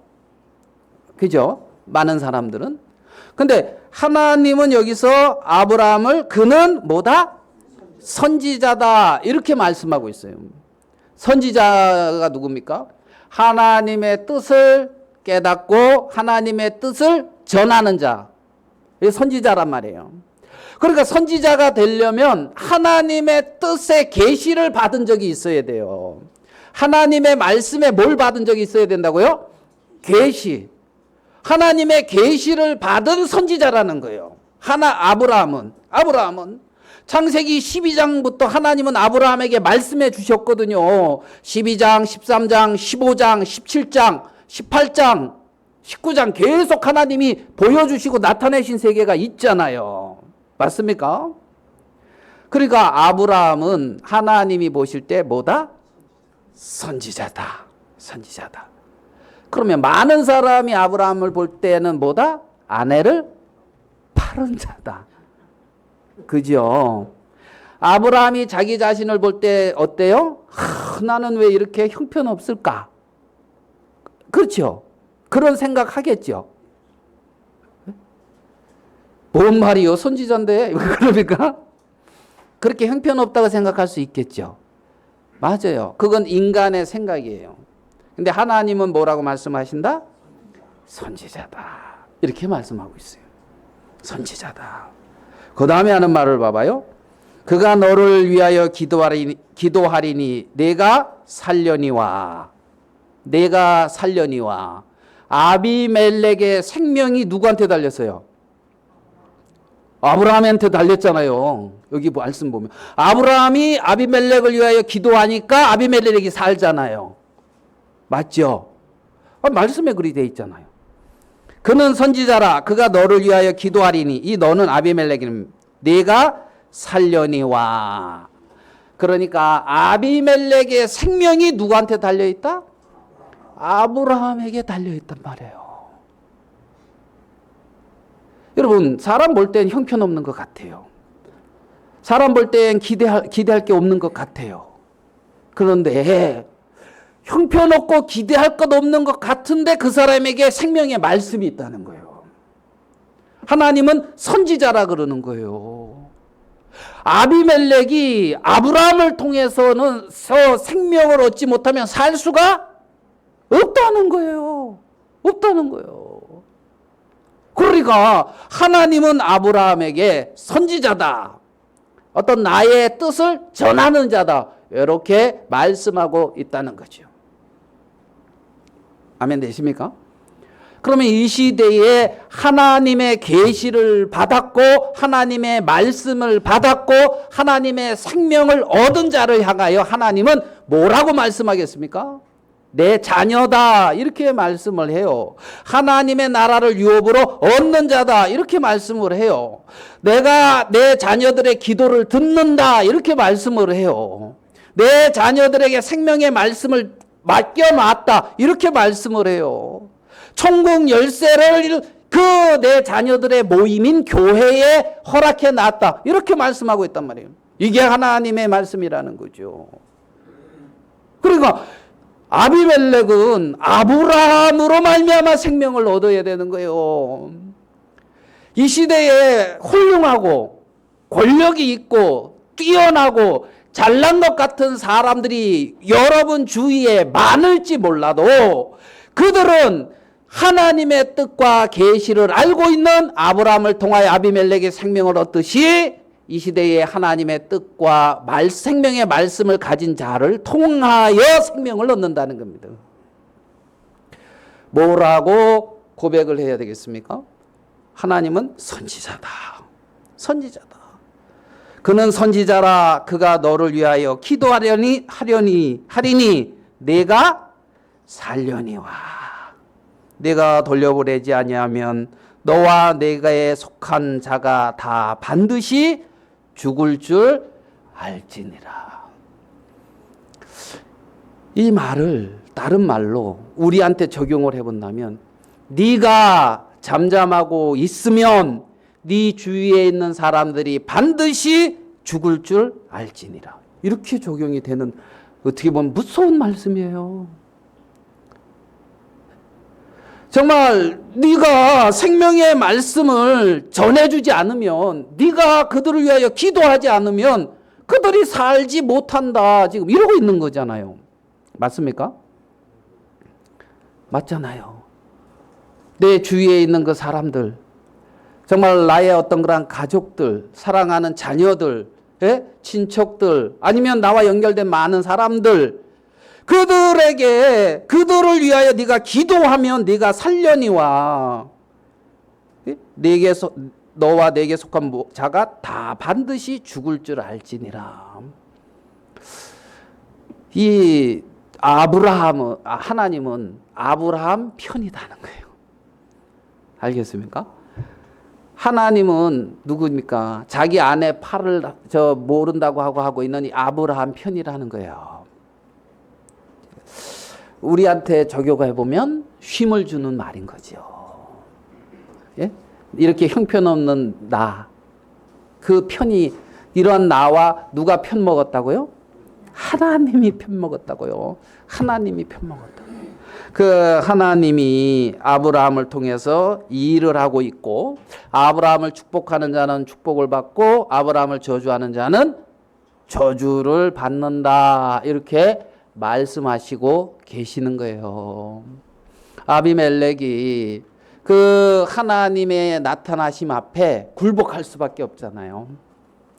[SPEAKER 1] 그죠? 많은 사람들은. 근데 하나님은 여기서 아브라함을 그는 뭐다? 선지자다. 이렇게 말씀하고 있어요. 선지자가 누굽니까? 하나님의 뜻을 깨닫고 하나님의 뜻을 전하는 자. 이게 선지자란 말이에요. 그러니까 선지자가 되려면 하나님의 뜻의 계시를 받은 적이 있어야 돼요. 하나님의 말씀에 뭘 받은 적이 있어야 된다고요? 계시. 하나님의 계시를 받은 선지자라는 거예요. 아브라함은 창세기 12장부터 하나님은 아브라함에게 말씀해 주셨거든요. 12장, 13장, 15장, 17장, 18장, 19장 계속 하나님이 보여주시고 나타내신 세계가 있잖아요. 맞습니까? 그러니까 아브라함은 하나님이 보실 때 뭐다? 선지자다. 선지자다. 그러면 많은 사람이 아브라함을 볼 때는 뭐다? 아내를 팔은 자다. 그죠? 아브라함이 자기 자신을 볼 때 어때요? 나는 왜 이렇게 형편없을까? 그렇죠? 그런 생각 하겠죠? 뭔 말이요? 선지자인데? 그러니까? 그렇게 형편없다고 생각할 수 있겠죠? 맞아요. 그건 인간의 생각이에요. 근데 하나님은 뭐라고 말씀하신다? 선지자다. 이렇게 말씀하고 있어요. 선지자다. 그 다음에 하는 말을 봐봐요. 그가 너를 위하여 기도하리니 내가 살려니와 아비멜렉의 생명이 누구한테 달렸어요? 아브라함한테 달렸잖아요. 여기 말씀 보면 아브라함이 아비멜렉을 위하여 기도하니까 아비멜렉이 살잖아요. 맞죠? 말씀에 그리 돼 있잖아요. 그는 선지자라. 그가 너를 위하여 기도하리니. 이 너는 아비멜렉이는 내가 살려니와. 그러니까 아비멜렉의 생명이 누구한테 달려있다? 아브라함에게 달려있단 말이에요. 여러분, 사람 볼 땐 형편없는 것 같아요. 사람 볼 땐 기대할 게 없는 것 같아요. 그런데 형편없고 기대할 것 없는 것 같은데 그 사람에게 생명의 말씀이 있다는 거예요. 하나님은 선지자라 그러는 거예요. 아비멜렉이 아브라함을 통해서는 생명을 얻지 못하면 살 수가 없다는 거예요. 없다는 거예요. 그러니까 하나님은 아브라함에게 선지자다. 어떤 나의 뜻을 전하는 자다. 이렇게 말씀하고 있다는 거죠. 아멘 되십니까? 그러면 이 시대에 하나님의 계시를 받았고 하나님의 말씀을 받았고 하나님의 생명을 얻은 자를 향하여 하나님은 뭐라고 말씀하겠습니까? 내 자녀다 이렇게 말씀을 해요. 하나님의 나라를 유업으로 얻는 자다 이렇게 말씀을 해요. 내가 내 자녀들의 기도를 듣는다 이렇게 말씀을 해요. 내 자녀들에게 생명의 말씀을 맡겨놨다 이렇게 말씀을 해요. 천국 열쇠를 그 내 자녀들의 모임인 교회에 허락해 놨다 이렇게 말씀하고 있단 말이에요. 이게 하나님의 말씀이라는 거죠. 그러니까 아비멜렉은 아브라함으로 말미암아 생명을 얻어야 되는 거예요. 이 시대에 훌륭하고 권력이 있고 뛰어나고 잘난 것 같은 사람들이 여러분 주위에 많을지 몰라도 그들은 하나님의 뜻과 계시를 알고 있는 아브라함을 통하여 아비멜렉의 생명을 얻듯이 이 시대에 하나님의 뜻과 생명의 말씀을 가진 자를 통하여 생명을 얻는다는 겁니다. 뭐라고 고백을 해야 되겠습니까? 하나님은 선지자다. 선지자다. 그는 선지자라. 그가 너를 위하여 기도하리니 내가 살려니와. 내가 돌려보내지 아니하면 너와 내가에 속한 자가 다 반드시 죽을 줄 알지니라. 이 말을 다른 말로 우리한테 적용을 해본다면 네가 잠잠하고 있으면 네 주위에 있는 사람들이 반드시 죽을 줄 알지니라. 이렇게 적용이 되는 어떻게 보면 무서운 말씀이에요. 정말 네가 생명의 말씀을 전해주지 않으면 네가 그들을 위하여 기도하지 않으면 그들이 살지 못한다. 지금 이러고 있는 거잖아요. 맞습니까? 맞잖아요. 내 주위에 있는 그 사람들 정말 나의 어떤 그런 가족들, 사랑하는 자녀들, 예? 친척들, 아니면 나와 연결된 많은 사람들, 그들을 위하여 네가 기도하면 네가 살려니와 너와 내게 속한 자가 다 반드시 죽을 줄 알지니라. 이 하나님은 아브라함 편이다는 거예요. 알겠습니까? 하나님은 누구입니까? 자기 아내 팔을 모른다고 하고 있는 이 아브라함 편이라는 거예요. 우리한테 적용해 보면 쉼을 주는 말인 거죠. 예? 이렇게 형편없는 그 편이, 이런 나와 누가 편 먹었다고요? 하나님이 편 먹었다고요. 하나님이 편 먹었다고요. 그 하나님이 아브라함을 통해서 이 일을 하고 있고, 아브라함을 축복하는 자는 축복을 받고 아브라함을 저주하는 자는 저주를 받는다, 이렇게 말씀하시고 계시는 거예요. 아비멜렉이 그 하나님의 나타나심 앞에 굴복할 수밖에 없잖아요.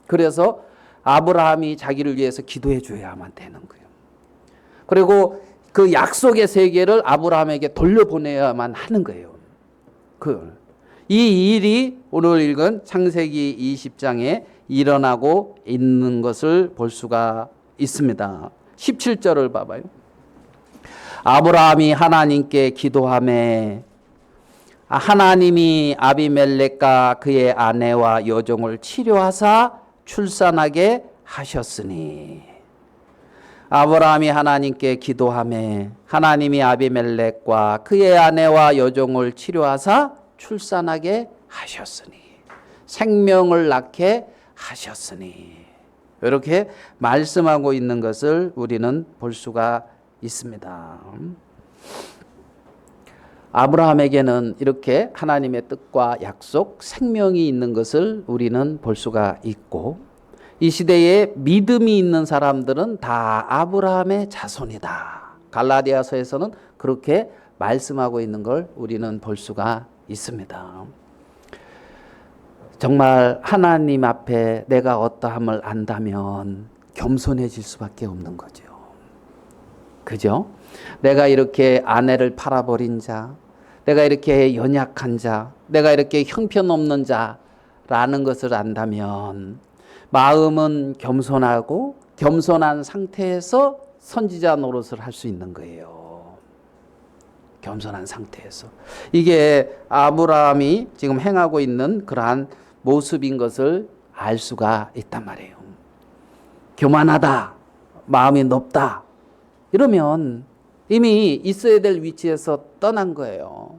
[SPEAKER 1] 그래서 아브라함이 자기를 위해서 기도해 줘야만 되는 거예요. 그리고 그 약속의 세계를 아브라함에게 돌려보내야만 하는 거예요. 이 일이 오늘 읽은 창세기 20장에 일어나고 있는 것을 볼 수가 있습니다. 17절을 봐봐요. 아브라함이 하나님께 기도하매 하나님이 아비멜렉과 그의 아내와 여종을 치료하사 출산하게 하셨으니. 아브라함이 하나님께 기도하매 하나님이 아비멜렉과 그의 아내와 여종을 치료하사 출산하게 하셨으니, 생명을 낳게 하셨으니, 이렇게 말씀하고 있는 것을 우리는 볼 수가 있습니다. 아브라함에게는 이렇게 하나님의 뜻과 약속, 생명이 있는 것을 우리는 볼 수가 있고, 이 시대에 믿음이 있는 사람들은 다 아브라함의 자손이다. 갈라디아서에서는 그렇게 말씀하고 있는 걸 우리는 볼 수가 있습니다. 정말 하나님 앞에 내가 어떠함을 안다면 겸손해질 수밖에 없는 거죠. 그죠? 내가 이렇게 아내를 팔아버린 자, 내가 이렇게 연약한 자, 내가 이렇게 형편없는 자라는 것을 안다면 마음은 겸손하고 겸손한 상태에서 선지자 노릇을 할 수 있는 거예요. 겸손한 상태에서. 이게 아브라함이 지금 행하고 있는 그러한 모습인 것을 알 수가 있단 말이에요. 교만하다, 마음이 높다, 이러면 이미 있어야 될 위치에서 떠난 거예요.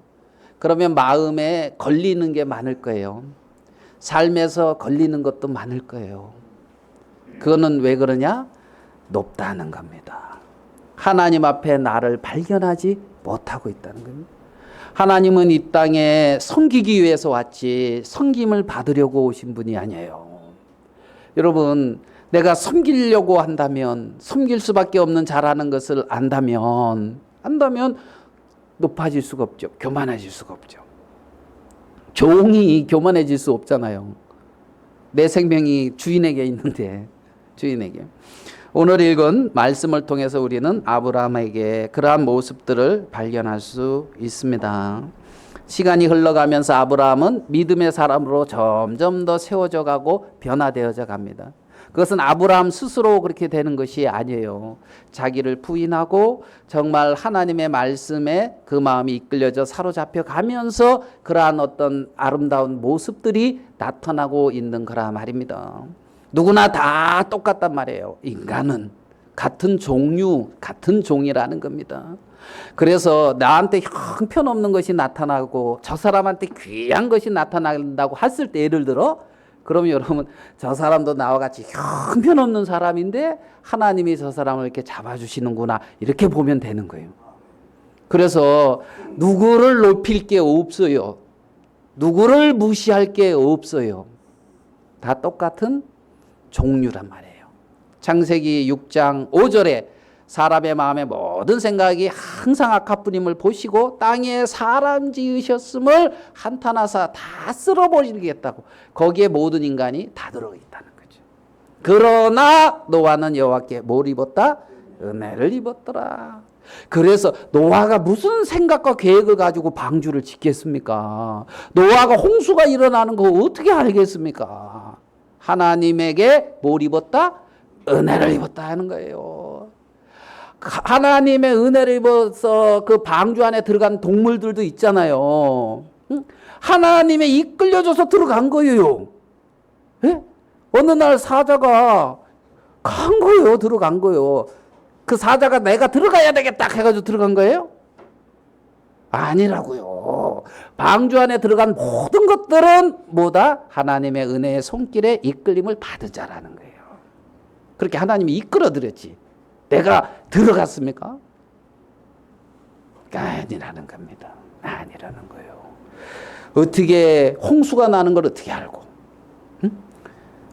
[SPEAKER 1] 그러면 마음에 걸리는 게 많을 거예요. 삶에서 걸리는 것도 많을 거예요. 그거는 왜 그러냐? 높다는 겁니다. 하나님 앞에 나를 발견하지 못하고 있다는 겁니다. 하나님은 이 땅에 섬기기 위해서 왔지 섬김을 받으려고 오신 분이 아니에요. 여러분, 내가 섬기려고 한다면, 섬길 수밖에 없는 자라는 것을 안다면 높아질 수가 없죠. 교만해질 수가 없죠. 종이 교만해질 수 없잖아요. 내 생명이 주인에게 있는데, 주인에게. 오늘 읽은 말씀을 통해서 우리는 아브라함에게 그러한 모습들을 발견할 수 있습니다. 시간이 흘러가면서 아브라함은 믿음의 사람으로 점점 더 세워져 가고 변화되어져 갑니다. 그것은 아브라함 스스로 그렇게 되는 것이 아니에요. 자기를 부인하고 정말 하나님의 말씀에 그 마음이 이끌려져 사로잡혀 가면서 그러한 어떤 아름다운 모습들이 나타나고 있는 거라 말입니다. 누구나 다 똑같단 말이에요. 인간은 같은 종류, 같은 종이라는 겁니다. 그래서 나한테 형편없는 것이 나타나고 저 사람한테 귀한 것이 나타난다고 했을 때, 예를 들어 그러면 여러분, 저 사람도 나와 같이 형편없는 사람인데 하나님이 저 사람을 이렇게 잡아주시는구나, 이렇게 보면 되는 거예요. 그래서 누구를 높일 게 없어요. 누구를 무시할 게 없어요. 다 똑같은 종류란 말이에요. 창세기 6장 5절에 사람의 마음의 모든 생각이 항상 악함뿐임을 보시고 땅에 사람 지으셨음을 한탄하사 다 쓸어버리겠다고. 거기에 모든 인간이 다 들어가 있다는 거죠. 그러나 노아는 여호와께 뭘 입었다? 은혜를 입었더라. 그래서 노아가 무슨 생각과 계획을 가지고 방주를 짓겠습니까? 노아가 홍수가 일어나는 거 어떻게 알겠습니까? 하나님에게 뭘 입었다? 은혜를 입었다 하는 거예요. 하나님의 은혜를 입어서 그 방주 안에 들어간 동물들도 있잖아요. 하나님의 이끌려져서 들어간 거예요. 예? 어느 날 사자가 간 거예요. 들어간 거예요. 그 사자가 내가 들어가야 되겠다 해가지고 들어간 거예요? 아니라고요. 방주 안에 들어간 모든 것들은 뭐다? 하나님의 은혜의 손길에 이끌림을 받으자라는 거예요. 그렇게 하나님이 이끌어드렸지. 내가 들어갔습니까? 아니라는 겁니다. 아니라는 거예요. 어떻게 홍수가 나는 걸 어떻게 알고? 응?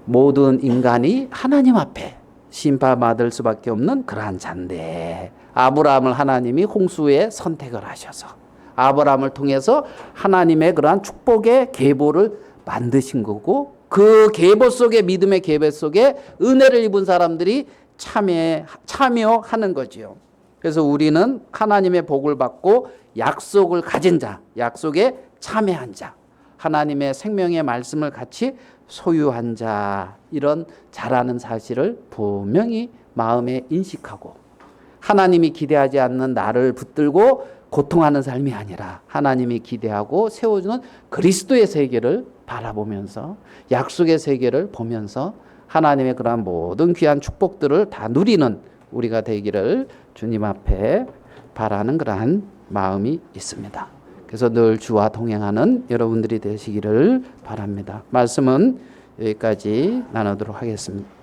[SPEAKER 1] 모든 인간이 하나님 앞에 심판받을 수밖에 없는 그러한 자인데 아브라함을 하나님이 홍수에 선택을 하셔서 아브라함을 통해서 하나님의 그러한 축복의 계보를 만드신 거고 그 계보 속에 믿음의 계보 속에 은혜를 입은 사람들이 참여하는 거지요. 그래서 우리는 하나님의 복을 받고 약속을 가진 자, 약속에 참여한 자, 하나님의 생명의 말씀을 같이 소유한 자, 이런 자라는 사실을 분명히 마음에 인식하고 하나님이 기대하지 않는 나를 붙들고 고통하는 삶이 아니라 하나님이 기대하고 세워주는 그리스도의 세계를 바라보면서 약속의 세계를 보면서 하나님의 그러한 모든 귀한 축복들을 다 누리는 우리가 되기를 주님 앞에 바라는 그러한 마음이 있습니다. 그래서 늘 주와 동행하는 여러분들이 되시기를 바랍니다. 말씀은 여기까지 나누도록 하겠습니다.